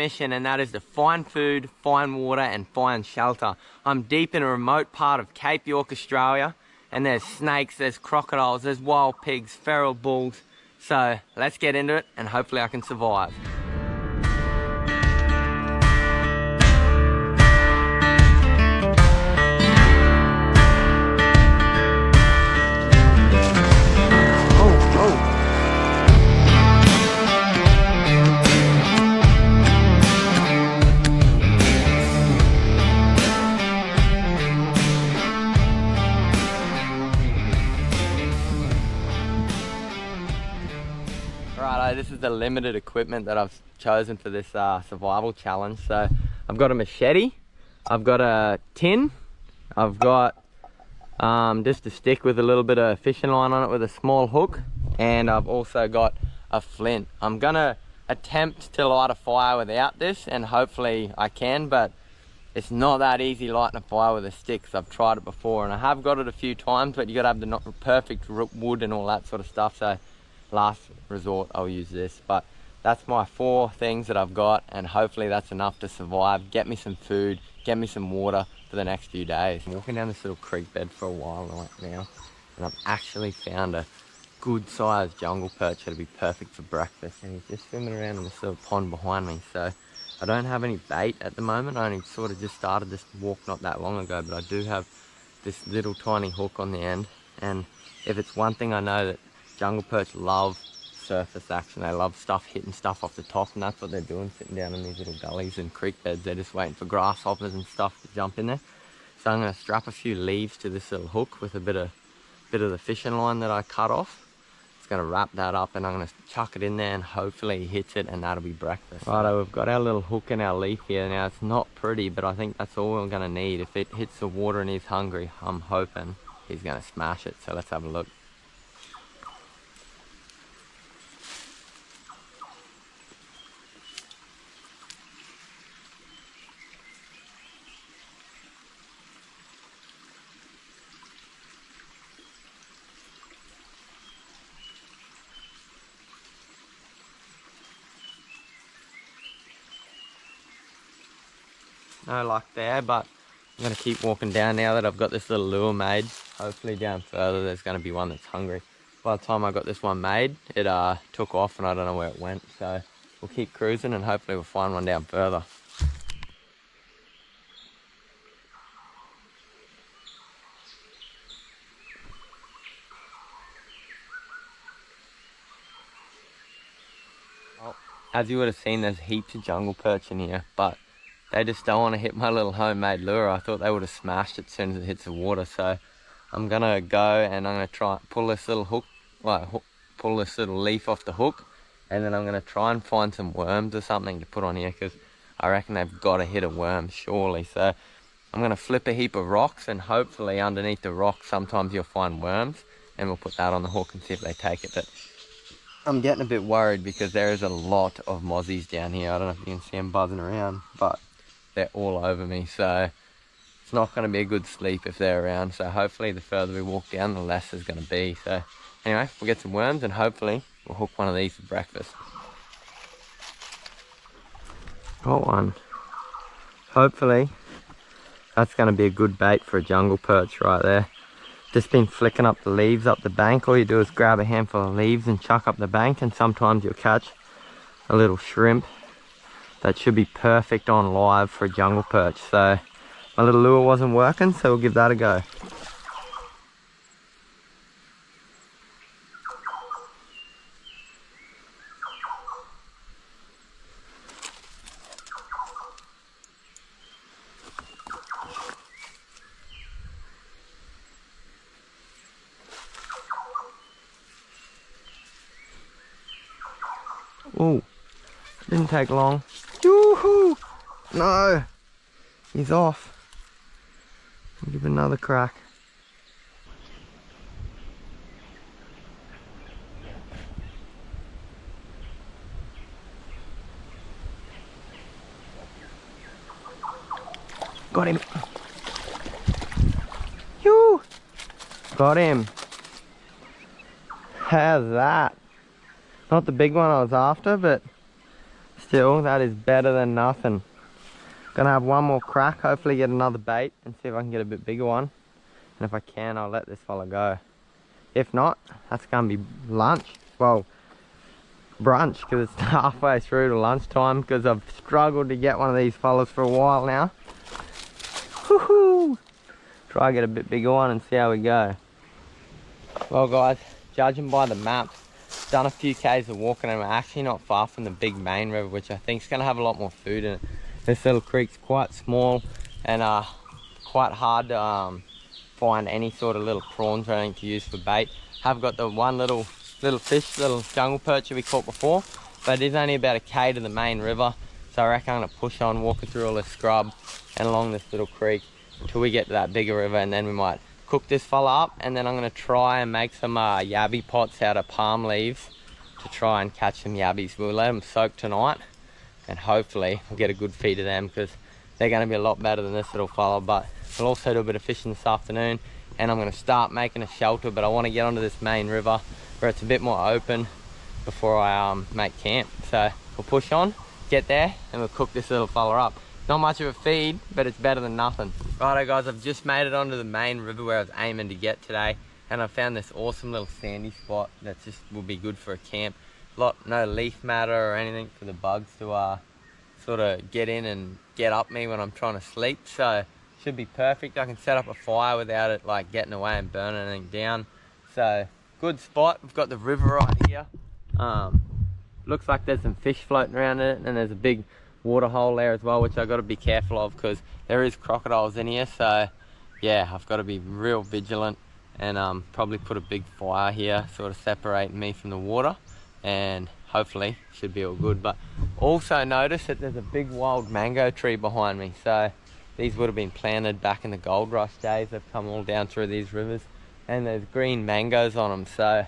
mission, and that is to find food, find water and find shelter. I'm deep in a remote part of Cape York, Australia, and there's snakes, there's crocodiles, there's wild pigs, feral bulls. So let's get into it and hopefully I can survive. Righto, this is the limited equipment that I've chosen for this survival challenge. So I've got a machete, I've got a tin, I've got just a stick with a little bit of fishing line on it with a small hook, and I've also got a flint. I'm gonna attempt to light a fire without this, and hopefully I can, but it's not that easy lighting a fire with a stick, because I've tried it before and I have got it a few times, but you gotta have the perfect wood and all that sort of stuff. So last resort I'll use this, but that's my 4 things that I've got, and hopefully that's enough to survive, get me some food, get me some water for the next few days. I'm walking down this little creek bed for a while right now, and I've actually found a good sized jungle perch that'll be perfect for breakfast, and he's just swimming around in this little pond behind me. So I don't have any bait at the moment. I only sort of just started this walk not that long ago, but I do have this little tiny hook on the end, and if it's one thing I know, that jungle perch love surface action. They love stuff hitting stuff off the top, and that's what they're doing, sitting down in these little gullies and creek beds. They're just waiting for grasshoppers and stuff to jump in there. So I'm going to strap a few leaves to this little hook with a bit of the fishing line that I cut off. It's going to wrap that up, and I'm going to chuck it in there, and hopefully he hits it, and that'll be breakfast. Righto, we've got our little hook and our leaf here. Now it's not pretty, but I think that's all we're going to need. If it hits the water and he's hungry, I'm hoping he's going to smash it. So let's have a look. No luck there, but I'm going to keep walking down now that I've got this little lure made. Hopefully down further there's going to be one that's hungry. By the time I got this one made, it took off and I don't know where it went. So we'll keep cruising and hopefully we'll find one down further. Well, as you would have seen, there's heaps of jungle perch in here, but they just don't want to hit my little homemade lure. I thought they would have smashed it as soon as it hits the water. So I'm going to go and I'm going to try pull this little hook, pull this little leaf off the hook, and then I'm going to try and find some worms or something to put on here, because I reckon they've got to hit a worm surely. So I'm going to flip a heap of rocks, and hopefully underneath the rocks sometimes you'll find worms, and we'll put that on the hook and see if they take it. But I'm getting a bit worried because there is a lot of mozzies down here. I don't know if you can see them buzzing around, but they're all over me, so it's not going to be a good sleep if they're around. So hopefully the further we walk down, the less there's going to be. So anyway, we'll get some worms and hopefully we'll hook one of these for breakfast. Got one. Hopefully that's going to be a good bait for a jungle perch right there. Just been flicking up the leaves up the bank. All you do is grab a handful of leaves and chuck up the bank, and sometimes you'll catch a little shrimp that should be perfect on live for a jungle perch. So my little lure wasn't working, so we'll give that a go. Oh, didn't take long. Yoo-hoo! No, he's off. I'll give it another crack. Got him. Yoo! Got him. How's that? Not the big one I was after, but still, that is better than nothing. Gonna have one more crack, hopefully get another bait and see if I can get a bit bigger one. And if I can, I'll let this fella go. If not, that's gonna be lunch. Well, brunch, because it's halfway through to lunchtime, because I've struggled to get one of these fellas for a while now. Woohoo! Try and get a bit bigger one and see how we go. Well guys, judging by the maps, done a few k's of walking and we're actually not far from the big main river, which I think is going to have a lot more food in it. This little creek's quite small and quite hard to find any sort of little prawns or anything to use for bait. Have got the one little fish, little jungle perch that we caught before, but it is only about a k to the main river, so I reckon I'm going to push on, walking through all this scrub and along this little creek until we get to that bigger river, and then we might cook this fella up, and then I'm going to try and make some yabby pots out of palm leaves to try and catch some yabbies. We'll let them soak tonight and hopefully we'll get a good feed of them, because they're going to be a lot better than this little fella. But we'll also do a bit of fishing this afternoon, and I'm going to start making a shelter, but I want to get onto this main river where it's a bit more open before I make camp. So we'll push on, get there, and we'll cook this little fella up. Not much of a feed, but it's better than nothing. Righto guys, I've just made it onto the main river where I was aiming to get today, and I found this awesome little sandy spot that just will be good for a camp. No leaf matter or anything for the bugs to sort of get in and get up me when I'm trying to sleep, so should be perfect. I can set up a fire without it like getting away and burning anything down. So good spot. We've got the river right here. Looks like there's some fish floating around in it, and there's a big water hole there as well, which I've got to be careful of because there is crocodiles in here. So yeah, I've got to be real vigilant and probably put a big fire here, sort of separating me from the water, and hopefully should be all good. But also notice that there's a big wild mango tree behind me, so these would have been planted back in the gold rush days. They've come all down through these rivers, and there's green mangoes on them, so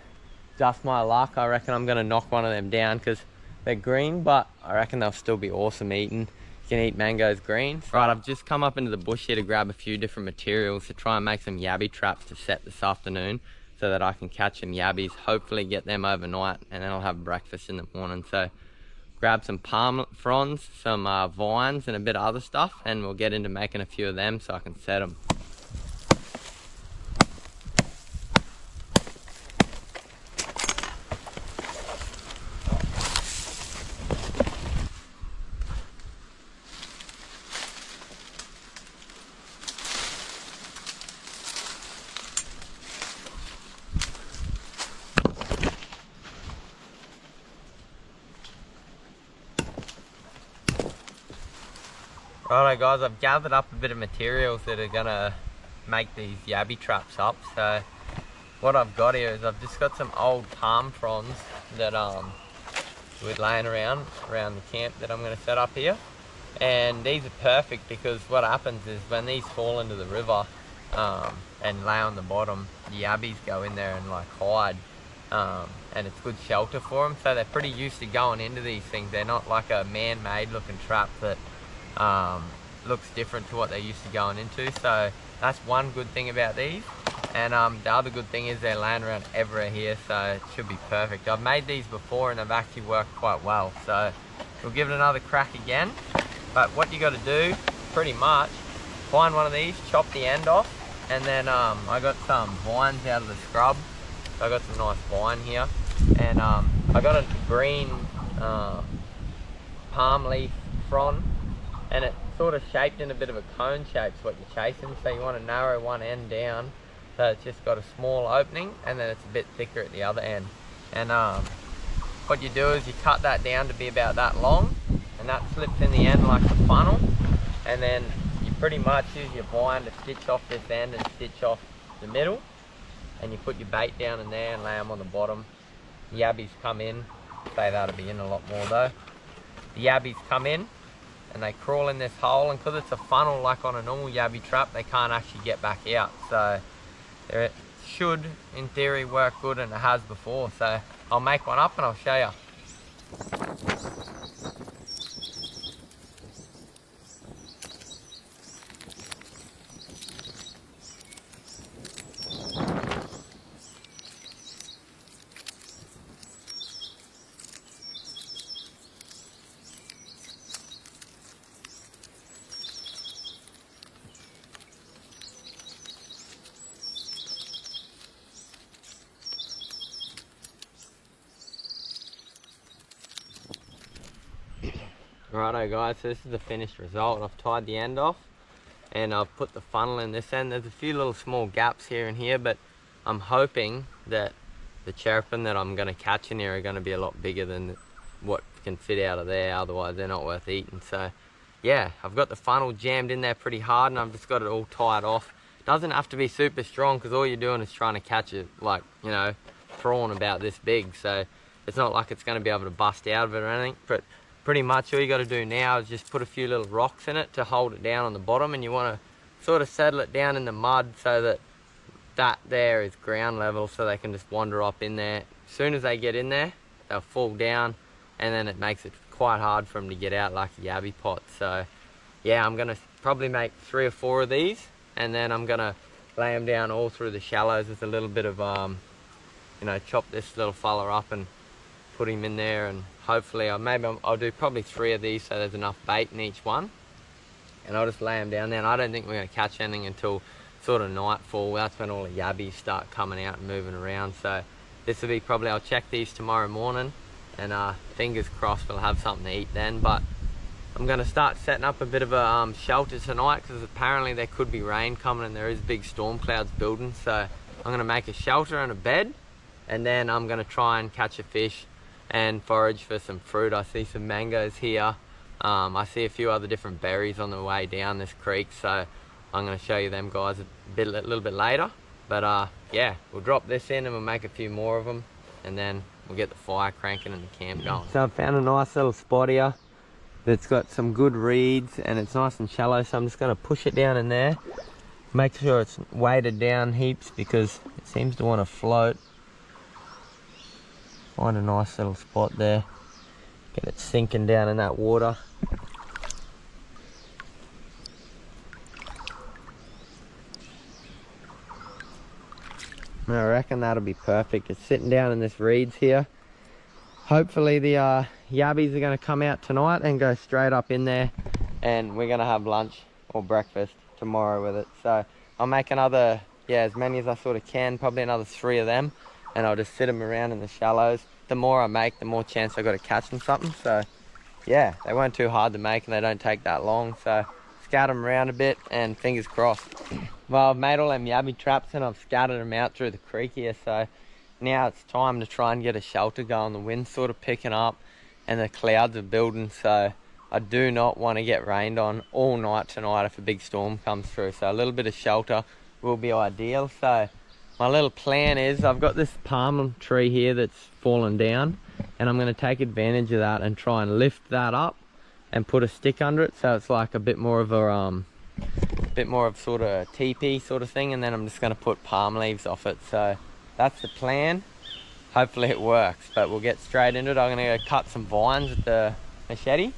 just my luck, I reckon I'm going to knock one of them down because they're green, but I reckon they'll still be awesome eating. You can eat mangoes green. Right, I've just come up into the bush here to grab a few different materials to try and make some yabby traps to set this afternoon so that I can catch some yabbies, hopefully get them overnight, and then I'll have breakfast in the morning. So grab some palm fronds, some vines and a bit of other stuff, and we'll get into making a few of them so I can set them. Righto guys, I've gathered up a bit of materials that are gonna make these yabby traps up. So what I've got here is I've just got some old palm fronds that we're laying around the camp that I'm gonna set up here. And these are perfect because what happens is when these fall into the river and lay on the bottom, the yabbies go in there and like hide, and it's good shelter for them. So they're pretty used to going into these things. They're not like a man-made looking trap that looks different to what they're used to going into. So that's one good thing about these, and the other good thing is they're laying around everywhere here, so it should be perfect. I've made these before and they've actually worked quite well, so we'll give it another crack again. But what you got to do pretty much, find one of these, chop the end off, and then I got some vines out of the scrub, so I got some nice vine here, and I got a green palm leaf frond, and it's sort of shaped in a bit of a cone shape, is what you're chasing. So you want to narrow one end down so it's just got a small opening, and then it's a bit thicker at the other end. And what you do is you cut that down to be about that long, and that slips in the end like a funnel, and then you pretty much use your vine to stitch off this end and stitch off the middle, and you put your bait down in there and lay them on the bottom. The yabbies come in, say that'll be in a lot more though. The yabbies come in and they crawl in this hole, and because it's a funnel like on a normal yabby trap, they can't actually get back out. So it should in theory work good, and it has before. So I'll make one up and I'll show you. Righto guys, so this is the finished result. I've tied the end off and I've put the funnel in this end. There's a few little small gaps here and here, but I'm hoping that the cherubim that I'm going to catch in here are going to be a lot bigger than what can fit out of there, otherwise they're not worth eating. So yeah, I've got the funnel jammed in there pretty hard and I've just got it all tied off. Doesn't have to be super strong because all you're doing is trying to catch it, like, you know, prawn about this big, so it's not like it's going to be able to bust out of it or anything. But pretty much all you got to do now is just put a few little rocks in it to hold it down on the bottom, and you want to sort of settle it down in the mud so that that there is ground level, so they can just wander up in there. As soon as they get in there, they'll fall down, and then it makes it quite hard for them to get out like a yabby pot. So yeah, I'm going to probably make 3 or 4 of these, and then I'm going to lay them down all through the shallows with a little bit of you know, chop this little fella up and put him in there, and hopefully I'll do probably 3 of these so there's enough bait in each one, and I'll just lay them down there. And I don't think we're going to catch anything until sort of nightfall. That's when all the yabbies start coming out and moving around. So this will be probably, I'll check these tomorrow morning, and fingers crossed we'll have something to eat then. But I'm going to start setting up a bit of a shelter tonight, because apparently there could be rain coming and there is big storm clouds building. So I'm going to make a shelter and a bed, and then I'm going to try and catch a fish and forage for some fruit. I see some mangoes here. I see a few other different berries on the way down this creek, so I'm going to show you them guys a little bit later. But yeah, we'll drop this in and we'll make a few more of them, and then we'll get the fire cranking and the camp going. So I found a nice little spot here that's got some good reeds and it's nice and shallow, so I'm just going to push it down in there. Make sure it's weighted down heaps because it seems to want to float. Find a nice little spot there, get it sinking down in that water. I reckon that'll be perfect. It's sitting down in this reeds here. Hopefully the yabbies are going to come out tonight and go straight up in there, and we're going to have lunch or breakfast tomorrow with it. So I'll make another, yeah, as many as I sort of can, probably another 3 of them, and I'll just sit them around in the shallows. The more I make, the more chance I got to catch them something. So yeah, they weren't too hard to make and they don't take that long, so scatter them around a bit and fingers crossed. Well, I've made all them yabby traps and I've scattered them out through the creek here, so now it's time to try and get a shelter going. The wind's sort of picking up and the clouds are building, so I do not want to get rained on all night tonight if a big storm comes through. So a little bit of shelter will be ideal. So my little plan is, I've got this palm tree here that's fallen down, and I'm going to take advantage of that and try and lift that up and put a stick under it, so it's like a bit more of a sort of a teepee sort of thing, and then I'm just going to put palm leaves off it. So that's the plan. Hopefully it works, but we'll get straight into it. I'm going to go cut some vines with the machete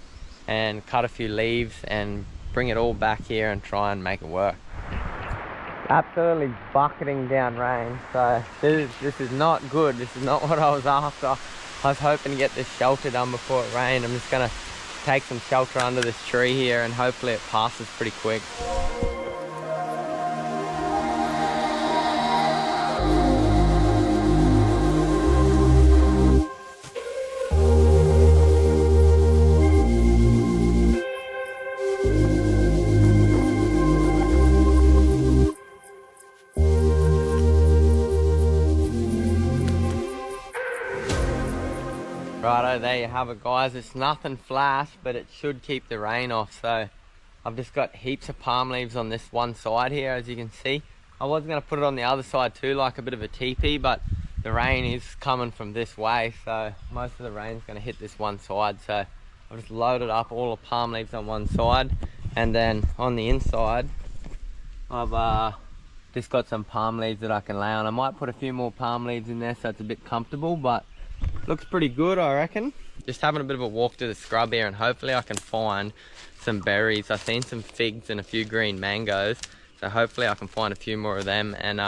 and cut a few leaves and bring it all back here and try and make it work. Absolutely bucketing down rain, so this is not good. This is not what I was after. I was hoping to get this shelter done before it rained. I'm just going to take some shelter under this tree here and hopefully it passes pretty quick. Righto, there you have it guys. It's nothing flash, but it should keep the rain off. So I've just got heaps of palm leaves on this one side here, as you can see. I was going to put it on the other side too, like a bit of a teepee, but the rain is coming from this way, so most of the rain's going to hit this one side. So I've just loaded up all the palm leaves on one side, and then on the inside I've just got some palm leaves that I can lay on. I might put a few more palm leaves in there so it's a bit comfortable, but looks pretty good, I reckon. Just having a bit of a walk through the scrub here, and hopefully I can find some berries. I've seen some figs and a few green mangoes, so hopefully I can find a few more of them, and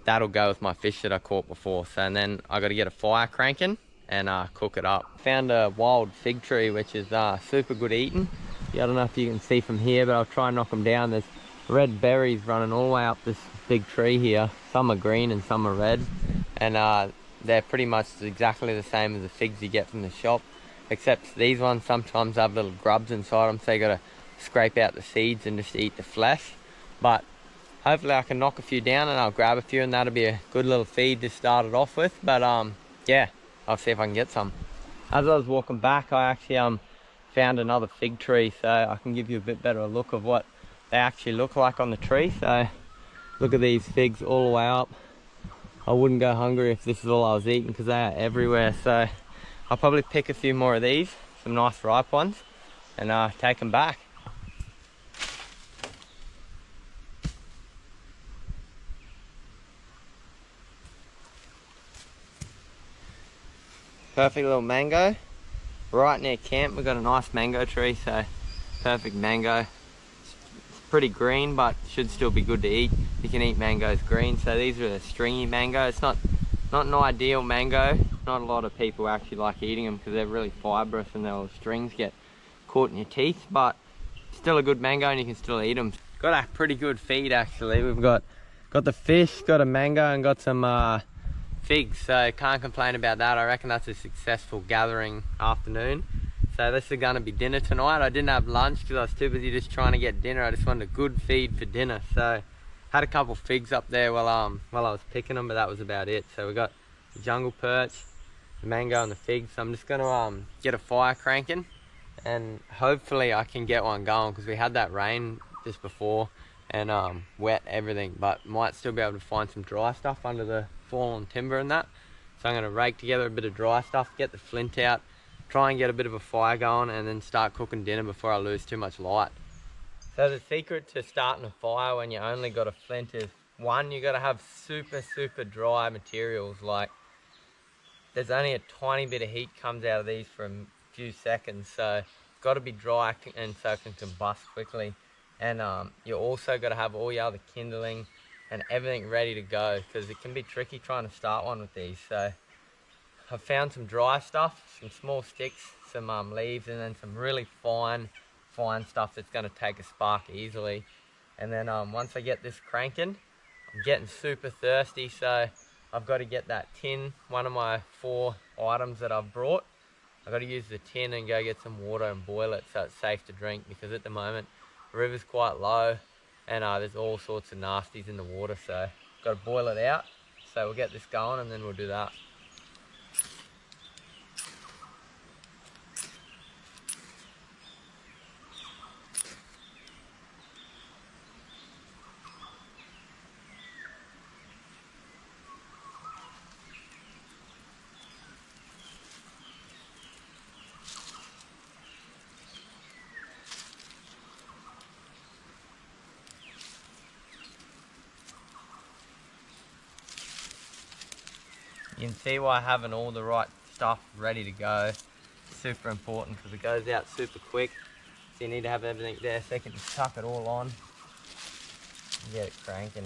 that'll go with my fish that I caught before. So, and then I got to get a fire cranking and cook it up. Found a wild fig tree which is super good eating. Yeah, I don't know if you can see from here, but I'll try and knock them down. There's red berries running all the way up this big tree here. Some are green and some are red, and they're pretty much exactly the same as the figs you get from the shop. except these ones sometimes have little grubs inside them, so you gotta scrape out the seeds and just eat the flesh. But hopefully I can knock a few down and I'll grab a few, and that'll be a good little feed to start it off with. But yeah, I'll see if I can get some. As I was walking back, I actually found another fig tree, so I can give you a bit better look of what they actually look like on the tree. So look at these figs all the way up. I wouldn't go hungry if this is all I was eating, because they are everywhere. So I'll probably pick a few more of these, some nice ripe ones, and take them back. Perfect little mango. Right near camp we've got a nice mango tree, so perfect mango. It's pretty green, but should still be good to eat. You can eat mangoes green. So these are a stringy mango. It's not an ideal mango. Not a lot of people actually like eating them because they're really fibrous and the strings get caught in your teeth, but still a good mango and you can still eat them. Got a pretty good feed actually. We've got the fish, got a mango, and got some figs, so can't complain about that. I reckon that's a successful gathering afternoon. So this is gonna be dinner tonight. I didn't have lunch because I was too busy just trying to get dinner. I just wanted a good feed for dinner, so had a couple figs up there while I was picking them, but that was about it. So we got the jungle perch, the mango, and the figs. So I'm just gonna get a fire cranking, and hopefully I can get one going, because we had that rain just before and wet everything, but might still be able to find some dry stuff under the fallen timber and that. So I'm going to rake together a bit of dry stuff, get the flint out, try and get a bit of a fire going, and then start cooking dinner before I lose too much light. So the secret to starting a fire when you only got a flint is, one, you got to have super dry materials. Like, there's only a tiny bit of heat comes out of these for a few seconds, so it's got to be dry and so it can combust quickly. And you also got to have all your other kindling and everything ready to go, because it can be tricky trying to start one with these. So I've found some dry stuff, some small sticks, some leaves, and then some really fine stuff that's going to take a spark easily. And then once I get this cranking, I'm getting super thirsty, so I've got to get that tin, one of my 4 items that I've brought. I've got to use the tin and go get some water and boil it so it's safe to drink, because at the moment the river's quite low and there's all sorts of nasties in the water, so got to boil it out. So we'll get this going and then we'll do that. You can see why having all the right stuff ready to go is super important, because it goes out super quick. So you need to have everything there so you can just tuck it all on and get it cranking.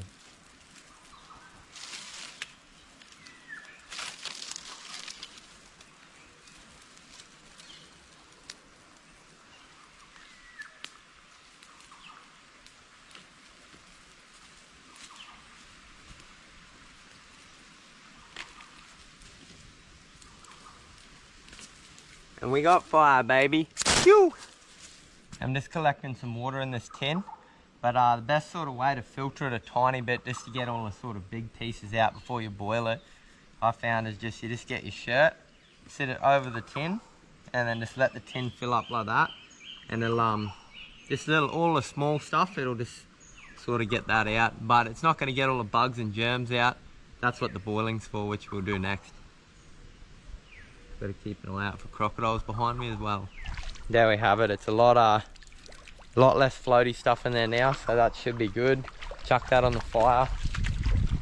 And we got fire, baby. Phew! I'm just collecting some water in this tin, but the best sort of way to filter it a tiny bit, just to get all the sort of big pieces out before you boil it, I found is you just get your shirt, sit it over the tin, and then just let the tin fill up like that, and it'll just all the small stuff, it'll just sort of get that out, but it's not going to get all the bugs and germs out. That's what the boiling's for, which we'll do next. Got to keep an eye out for crocodiles behind me as well. There we have it. It's a lot less floaty stuff in there now, so that should be good. Chuck that on the fire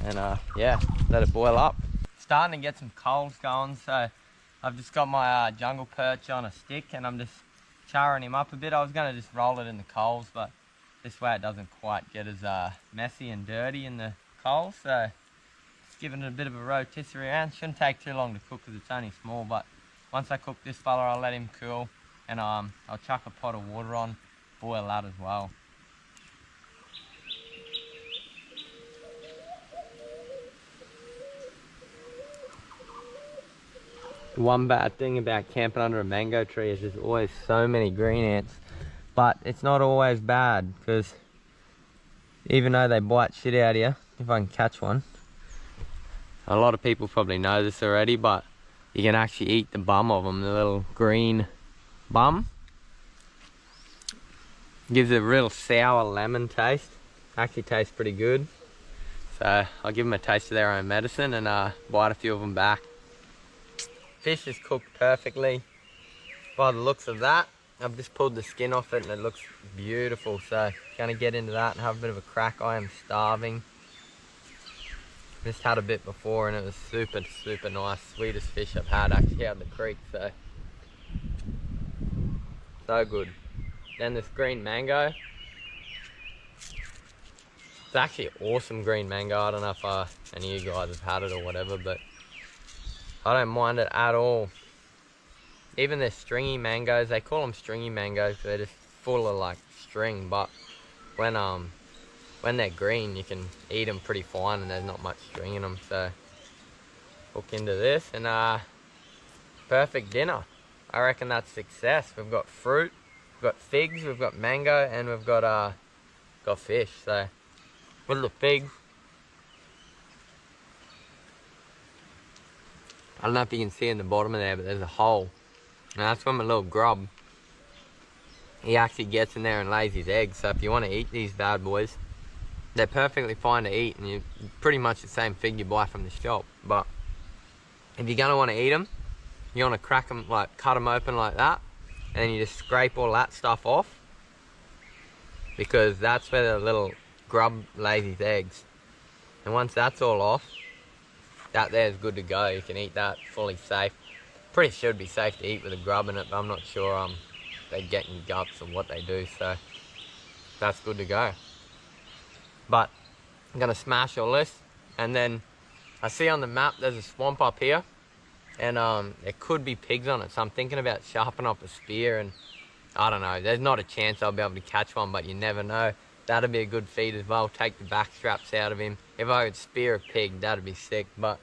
and yeah, let it boil up. Starting to get some coals going, so I've just got my jungle perch on a stick and I'm just charring him up a bit. I was going to just roll it in the coals, but this way it doesn't quite get as messy and dirty in the coals, so giving it a bit of a rotisserie around. Shouldn't take too long to cook because it's only small, but once I cook this fella I'll let him cool, and I'll chuck a pot of water on, boil that as well. The one bad thing about camping under a mango tree is there's always so many green ants, but it's not always bad, because even though they bite shit out of you, if I can catch one, a lot of people probably know this already, but you can actually eat the bum of them, the little green bum. Gives a real sour lemon taste. Actually tastes pretty good. So I'll give them a taste of their own medicine and bite a few of them back. Fish is cooked perfectly. By the looks of that, I've just pulled the skin off it and it looks beautiful. So gonna get into that and have a bit of a crack. I am starving. Just had a bit before and it was super nice. Sweetest fish I've had actually out of the creek. So good. Then this green mango. It's actually awesome green mango. I don't know if any of you guys have had it or whatever, but I don't mind it at all. Even the stringy mangoes, they call them stringy mangoes, they're just full of like string, but when they're green you can eat them pretty fine and there's not much string in them. So hook into this and perfect dinner. I reckon that's success. We've got fruit, we've got figs, we've got mango, and we've got fish. So with the figs, I don't know if you can see in the bottom of there, but there's a hole. And that's from a little grub. He actually gets in there and lays his eggs. So if you want to eat these bad boys, they're perfectly fine to eat, and you're pretty much the same fig you buy from the shop. But if you're gonna want to eat them, you want to crack them, like cut them open like that, and then you just scrape all that stuff off, because that's where the little grub lays his eggs. And once that's all off, that there is good to go. You can eat that fully safe. Pretty sure it'd be safe to eat with a grub in it, but I'm not sure they get in guts or what they do, so that's good to go. But I'm gonna smash all this, and then I see on the map there's a swamp up here, and there could be pigs on it, so I'm thinking about sharpening up a spear, and I don't know, there's not a chance I'll be able to catch one, but you never know. That'd be a good feed as well. Take the back straps out of him. If I could spear a pig, that'd be sick. But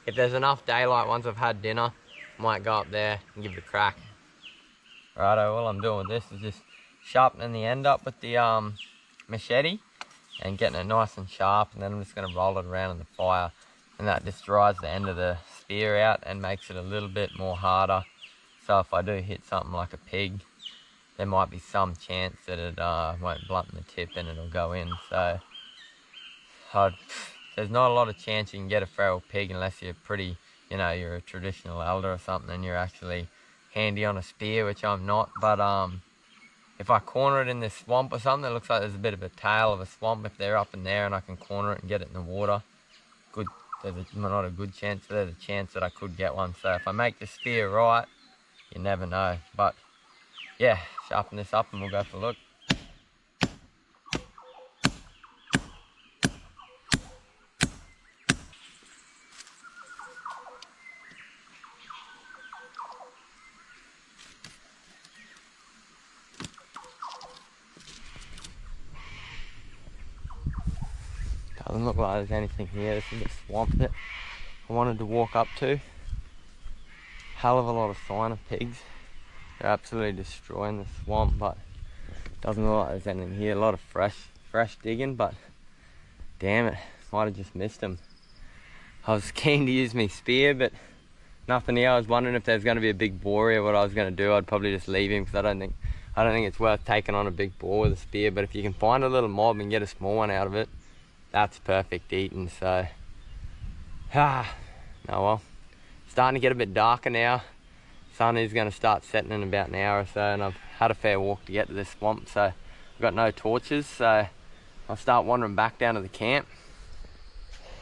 if there's enough daylight once I've had dinner, I might go up there and give it a crack. Righto, all I'm doing with this is just sharpening the end up with the machete and getting it nice and sharp, and then I'm just going to roll it around in the fire, and that just dries the end of the spear out and makes it a little bit more harder. So if I do hit something like a pig, there might be some chance that it won't blunt the tip and it'll go in. So there's not a lot of chance you can get a feral pig unless you're pretty, you know, you're a traditional elder or something and you're actually handy on a spear, which I'm not. But if I corner it in this swamp or something, it looks like there's a bit of a tail of a swamp. If they're up in there and I can corner it and get it in the water, good. There's not a good chance, but there's a chance that I could get one. So if I make the spear right, you never know. But yeah, sharpen this up and we'll go for a look. Doesn't look like there's anything here. This is the swamp that I wanted to walk up to. Hell of a lot of sign of pigs. They're absolutely destroying the swamp, but doesn't look like there's anything here. A lot of fresh digging, but damn it, might have just missed them. I was keen to use my spear, but nothing here. I was wondering if there's going to be a big boar here. What I was going to do, I'd probably just leave him, because I don't think it's worth taking on a big boar with a spear. But if you can find a little mob and get a small one out of it, that's perfect eating. So oh well, starting to get a bit darker now. Sun is going to start setting in about an hour or so, and I've had a fair walk to get to this swamp, so I've got no torches, so I'll start wandering back down to the camp.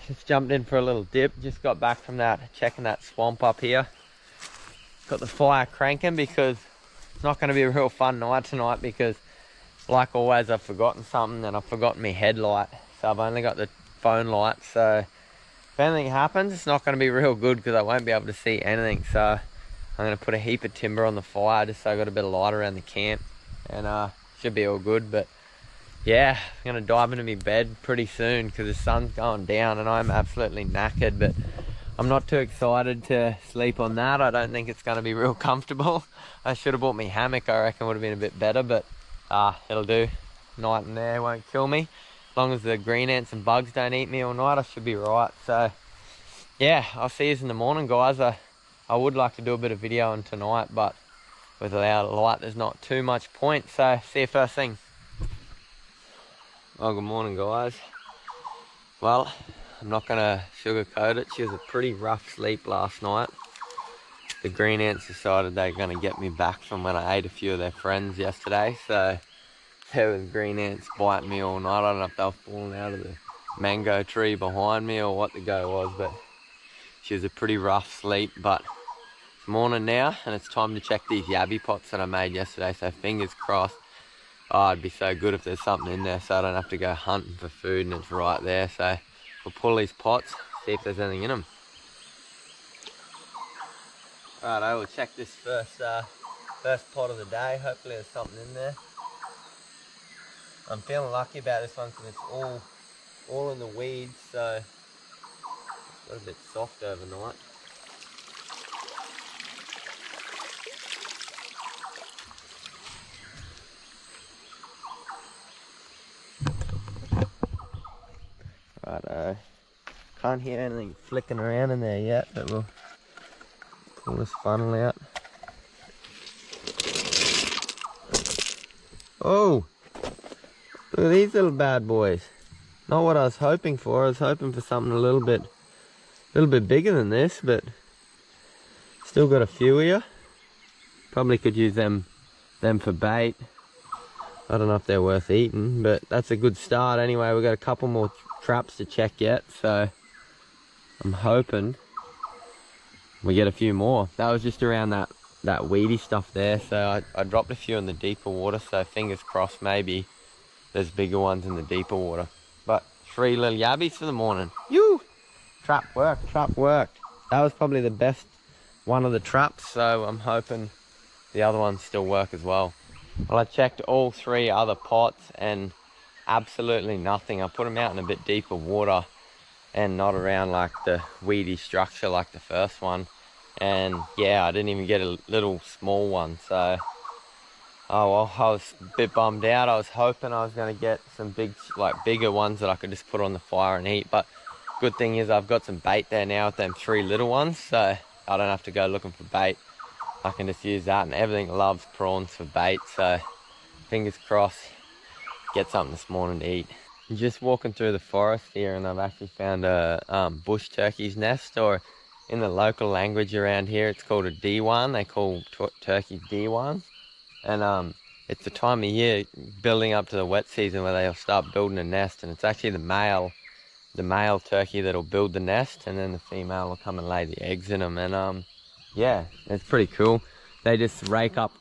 Just jumped in for a little dip, just got back from that, checking that swamp up here. Got the fire cranking because it's not going to be a real fun night tonight, because like always I've forgotten something, and I've forgotten my headlight, so I've only got the phone light. So if anything happens, it's not going to be real good because I won't be able to see anything. So I'm going to put a heap of timber on the fire just so I got a bit of light around the camp, and should be all good. But yeah, I'm going to dive into my bed pretty soon because the sun's going down and I'm absolutely knackered. But I'm not too excited to sleep on that. I don't think it's going to be real comfortable. I should have bought me hammock, I reckon would have been a bit better, but it'll do. Night in there won't kill me. As long as the green ants and bugs don't eat me all night, I should be right. So yeah, I'll see you in the morning, guys. I would like to do a bit of videoing tonight, but with our light there's not too much point, so see you first thing. Well, good morning, guys. Well, I'm not gonna sugarcoat it. She was a pretty rough sleep last night. The green ants decided they're gonna get me back from when I ate a few of their friends yesterday, so there was green ants biting me all night. I don't know if they were falling out of the mango tree behind me or what the go was, but she was a pretty rough sleep. But it's morning now and it's time to check these yabby pots that I made yesterday, so fingers crossed. Oh, it'd be so good if there's something in there so I don't have to go hunting for food and it's right there. So we'll pull these pots, see if there's anything in them. Alright, we'll check this first pot of the day. Hopefully there's something in there. I'm feeling lucky about this one because it's all in the weeds, so it's got a bit soft overnight. Righto. Can't hear anything flicking around in there yet, but we'll pull this funnel out. Oh! Look at these little bad boys. Not what I was hoping for. I was hoping for something a little bit bigger than this, but still got a few here. Probably could use them for bait. I don't know if they're worth eating, but that's a good start. Anyway, we've got a couple more traps to check yet, so I'm hoping we get a few more. That was just around that weedy stuff there, so I dropped a few in the deeper water, so fingers crossed maybe there's bigger ones in the deeper water. But 3 little yabbies for the morning. Yoo! Trap worked. That was probably the best one of the traps, so I'm hoping the other ones still work as well. Well, I checked all 3 other pots and absolutely nothing. I put them out in a bit deeper water and not around like the weedy structure like the first one. And yeah, I didn't even get a little small one, so oh well, I was a bit bummed out. I was hoping I was going to get some bigger ones that I could just put on the fire and eat, but good thing is I've got some bait there now with them 3 little ones, so I don't have to go looking for bait. I can just use that, and everything loves prawns for bait, so fingers crossed get something this morning to eat. I'm just walking through the forest here and I've actually found a bush turkey's nest, or in the local language around here it's called a D1. They call turkeys D1, and it's the time of year building up to the wet season where they'll start building a nest, and it's actually the male turkey that'll build the nest, and then the female will come and lay the eggs in them. And yeah, it's pretty cool. They just rake up,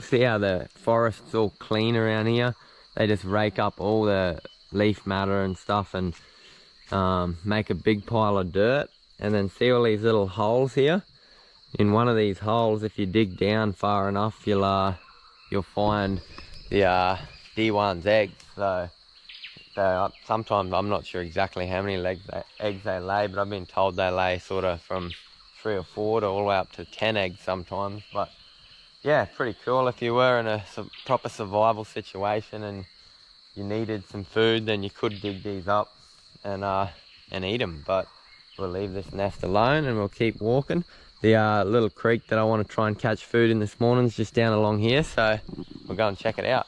see how the forest's all clean around here? They just rake up all the leaf matter and stuff and make a big pile of dirt, and then see all these little holes here? In one of these holes, if you dig down far enough, you'll find the D1's eggs. So sometimes, I'm not sure exactly how many eggs they lay, but I've been told they lay sort of from 3 or 4 to all the way up to 10 eggs sometimes. But yeah, pretty cool. If you were in a proper survival situation and you needed some food, then you could dig these up and eat them. But we'll leave this nest alone and we'll keep walking. The little creek that I want to try and catch food in this morning is just down along here, so we'll go and check it out.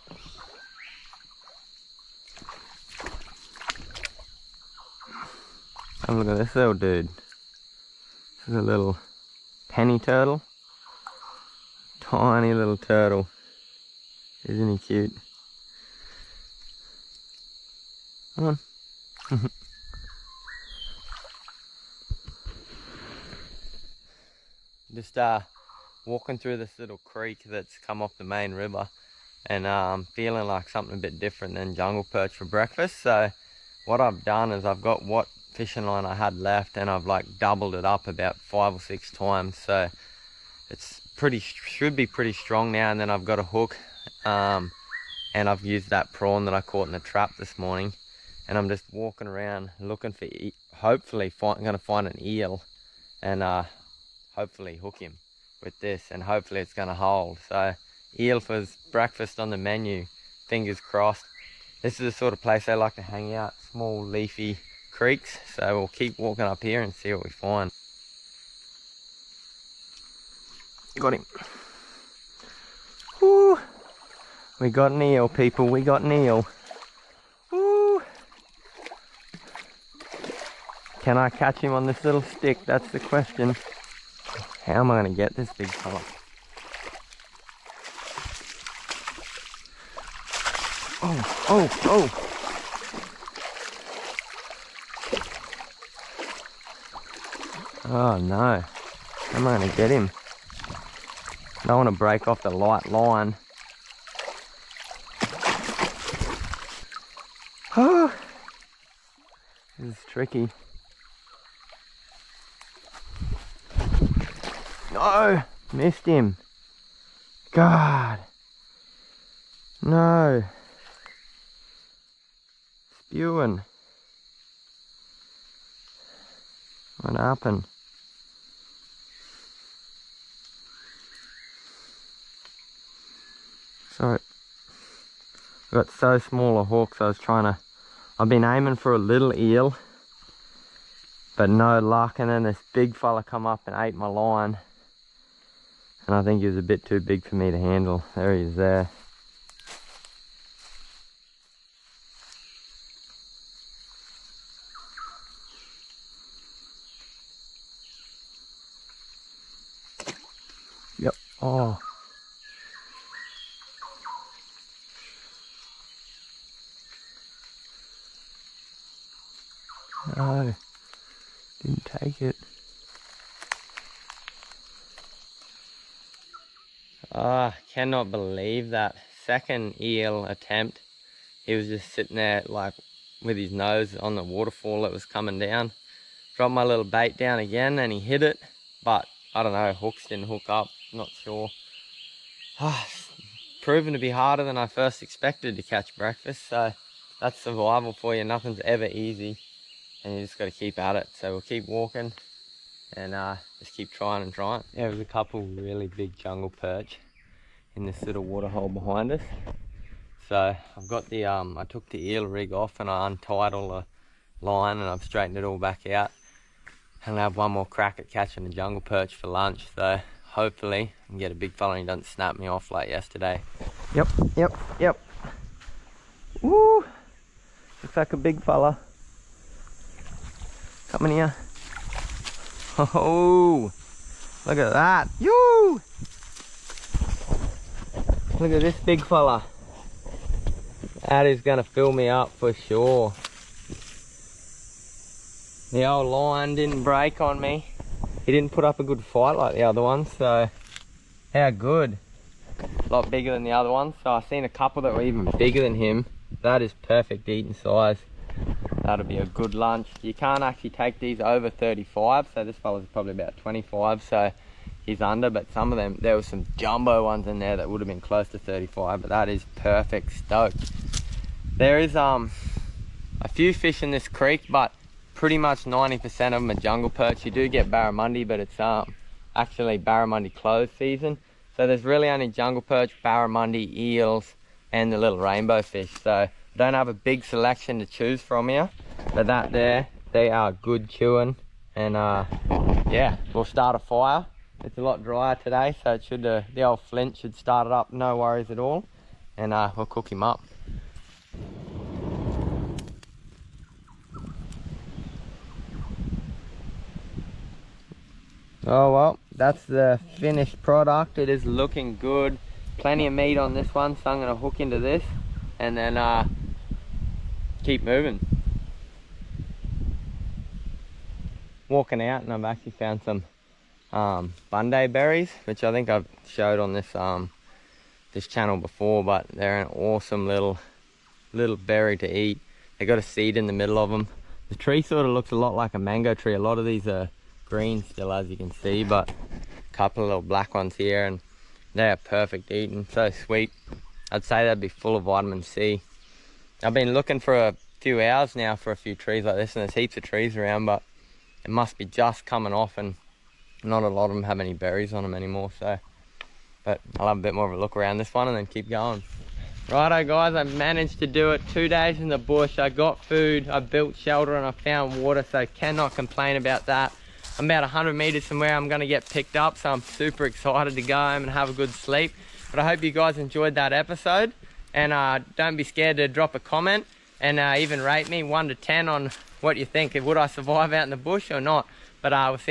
Oh, look at this little dude. This is a little penny turtle. Tiny little turtle. Isn't he cute? Come on. Just walking through this little creek that's come off the main river, and I'm feeling like something a bit different than jungle perch for breakfast. So what I've done is I've got what fishing line I had left, and I've like doubled it up about 5 or 6 times, so it's should be pretty strong now. And then I've got a hook, and I've used that prawn that I caught in the trap this morning, and I'm just walking around looking for hopefully gonna find an eel and hopefully hook him with this, and hopefully it's going to hold. So eel for breakfast on the menu, fingers crossed. This is the sort of place they like to hang out, small leafy creeks, so we'll keep walking up here and see what we find. Got him. Woo! We got an eel, people, we got an eel. Woo! Can I catch him on this little stick? That's the question. How am I going to get this big fella? Oh! Oh no. How am I going to get him? I don't want to break off the light line. Oh! This is tricky. No! Missed him. God. No. Spewing. What happened? So, I got so small a hook, so I've been aiming for a little eel, but no luck, and then this big fella come up and ate my line, and I think he was a bit too big for me to handle. There he is there. Yep. Oh. No, didn't take it. I cannot believe that. Second eel attempt. He was just sitting there like with his nose on the waterfall that was coming down. Dropped my little bait down again and he hit it, but I don't know, hooks didn't hook up, not sure. It's proven to be harder than I first expected to catch breakfast, so that's survival for you. Nothing's ever easy, and you just got to keep at it. So we'll keep walking and just keep trying and trying. Yeah, there's a couple really big jungle perch in this little waterhole behind us. So I've got the I took the eel rig off and I untied all the line and I've straightened it all back out, and I'll have one more crack at catching a jungle perch for lunch. So hopefully I can get a big fella and he doesn't snap me off like yesterday. Yep. Woo! Looks like a big fella. Coming here. Oh, look at that. Yoo! Look at this big fella. That is gonna fill me up for sure. The old line didn't break on me. He didn't put up a good fight like the other one, so how good. A lot bigger than the other one. So I've seen a couple that were even bigger than him. That is perfect eating size. That'll be a good lunch. You can't actually take these over 35, so this fella's probably about 25, so he's under, but some of them, there were some jumbo ones in there that would have been close to 35, but that is perfect stoked. There is a few fish in this creek, but pretty much 90% of them are jungle perch. You do get barramundi, but it's actually barramundi closed season. So there's really only jungle perch, barramundi, eels, and the little rainbow fish. So I don't have a big selection to choose from here, but that there, they are good chewing. And yeah, we'll start a fire. It's a lot drier today, so it should the old flint should start it up, no worries at all. And we'll cook him up. Oh well, that's the finished product. It is looking good. Plenty of meat on this one, so I'm gonna hook into this and then keep moving. Walking out and I've actually found some bunday berries, which I think I've showed on this this channel before, but they're an awesome little berry to eat. They got a seed in the middle of them. The tree sort of looks a lot like a mango tree. A lot of these are green still, as you can see, but a couple of little black ones here, and they are perfect eating. So sweet. I'd say they'd be full of vitamin C. I've been looking for a few hours now for a few trees like this, and there's heaps of trees around, but it must be just coming off and not a lot of them have any berries on them anymore, so, but I'll have a bit more of a look around this one and then keep going. Righto guys, I managed to do it. 2 days in the bush. I got food, I built shelter, and I found water, so cannot complain about that. I'm about 100 meters from where I'm going to get picked up, so I'm super excited to go home and have a good sleep. But I hope you guys enjoyed that episode, and don't be scared to drop a comment and even rate me 1 to 10 on what you think. Would I survive out in the bush or not? But we'll see you